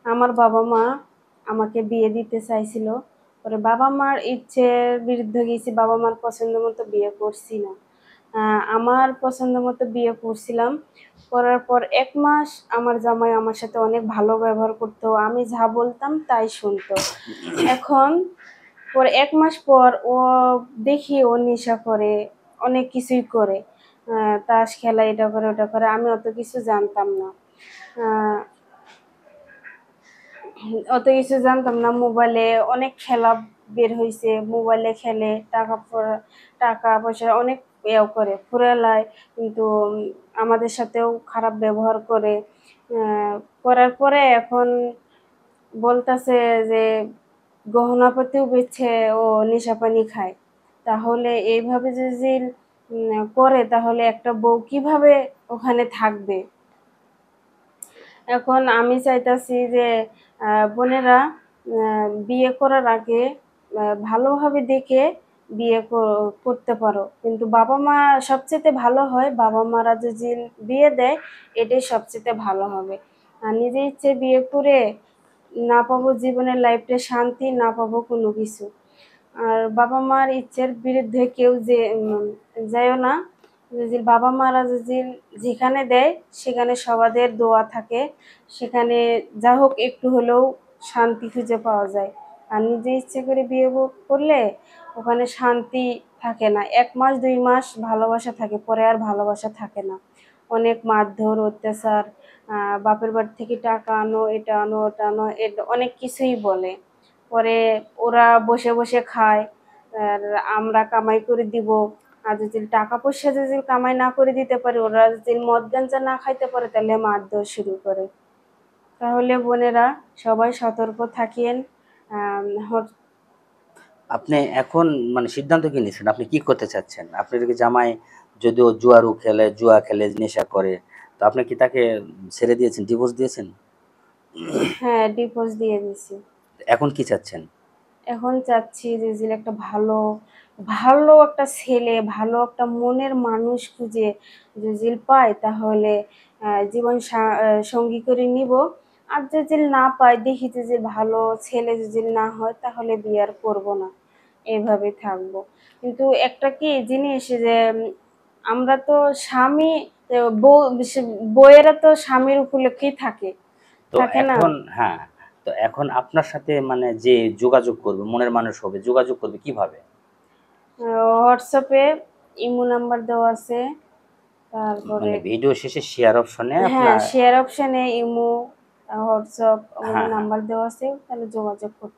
আমার বাবা-মা আমাকে বিয়ে দিতে চাইছিল। পরে বাবা-মার ইচ্ছের বিরুদ্ধে গেছি। বাবা-মার পছন্দ মতো বিয়ে করছি না। আমার পছন্দ মতো বিয়ে করছিলাম। করার পর ১ মাস আমার জামাই আমার সাথে অনেক ভালো ব্যবহার করত। আমি যা বলতাম তাই শুনত। এখন ১ মাস পর দেখি ও নেশা করে, অনেক কিছুই করে। তাস খেলা, এটা করে, ওটা করে। আমি অত কিছু জানতাম না। আ অত কিছু জানতাম না। মোবাইলে অনেক খেলা বের হইছে। মোবাইলে খেলে, টাকা-পয়সা অনেক করে, ফুরালায়। কিন্তু আমাদের সাথেও খারাপ ব্যবহার করে। আ করার পরে এখন বলতাছে যে গহনাপাতিও বেচে ও নেশাপানি খায়। তাহলে এইভাবে যদি করে তাহলে একটা বউ কিভাবে ওখানে থাকবে? এখন আমি চাইতাছি যে বোনেরা বিয়ে করার আগে ভালোভাবে দেখে বিয়ে করতে পারো। কিন্তু বাবা-মা সবচাইতে ভালো হয়, বাবা-মারা যদি বিয়ে দেয় এটাই সবচাইতে ভালো হবে। নিজের ইচ্ছে বিয়ে করে না পাবো জীবনের লাইফটা শান্তি, না পাবো কোনো কিছু। আর বাবা-মার ইচ্ছের বিরুদ্ধে কেউ যাইও না। যদি বাবা-মারা যদি যেখানে দেয় সেখানে সবাদের দোয়া থাকে। সেখানে যা হোক একটু হলেও শান্তি খুঁজে পাওয়া যায়। আর নিজে ইচ্ছে করে বিয়ে করলে ওখানে শান্তি থাকে না। ১ মাস ২ মাস ভালোবাসা থাকে, পরে আর ভালোবাসা থাকে না। অনেক মারধর, অত্যাচার, বাপের বাড়ি থেকে টাকা আনো, এটা আনো, ওটা আনো, অনেক কিছুই বলে। পরে ওরা বসে, বসে খায়। আর আমরা কামাই করে দিব। আর যদি টাকা-পয়সা যদি কামাই না করে দিতে পারি, ওরা যদি মদ গাঞ্জা না খাইতে পারে তাহলে মারধর শুরু করে। তাহলে বোনেরা সবাই সতর্ক থাকিয়েন। আম হট আপনি এখন মানে সিদ্ধান্ত কি নিয়েছেন? আপনি কি করতে চাচ্ছেন? আপনার কি জামাই যদিও জুয়া খেলে, নেশা করে, তো আপনি কি তাকে ছেড়ে দিয়েছেন, ডিভোর্স দিয়েছেন? হ্যাঁ, ডিভোর্স দিয়ে দিছি। এখন কি চাচ্ছেন? এখন চাচ্ছি যে একটা ভালো, ভালো একটা ছেলে, ভালো একটা মনের মানুষ খুঁজে যদি পাই তাহলে জীবন সঙ্গী করে নিবো। আর যদি না পাই, দেখি যে ভালো ছেলে যদি না হয় তাহলে বিয়ে আর করবো না। এভাবেই থাকবো। কিন্তু একটা কি জিনিস যে আমরা তো স্বামী, বউ বউয়েরা তো স্বামীর উপলক্ষেই থাকে। তো থাকে না? এখন হ্যাঁ, তো এখন আপনার সাথে মানে যে যোগাযোগ করবে, মনের মানুষ হবে, যোগাযোগ করবে কিভাবে? WhatsApp এ ইমো নাম্বার দেওয়া আছে। তারপরে মানে ভিডিও শেষে শেয়ার অপশনে হ্যাঁ, আপনার শেয়ার অপশনে ইমো, WhatsApp ওগুলো হ্যাঁ, হ্যাঁ। নাম্বার দেওয়া আছে। তাহলে যোগাযোগ করতে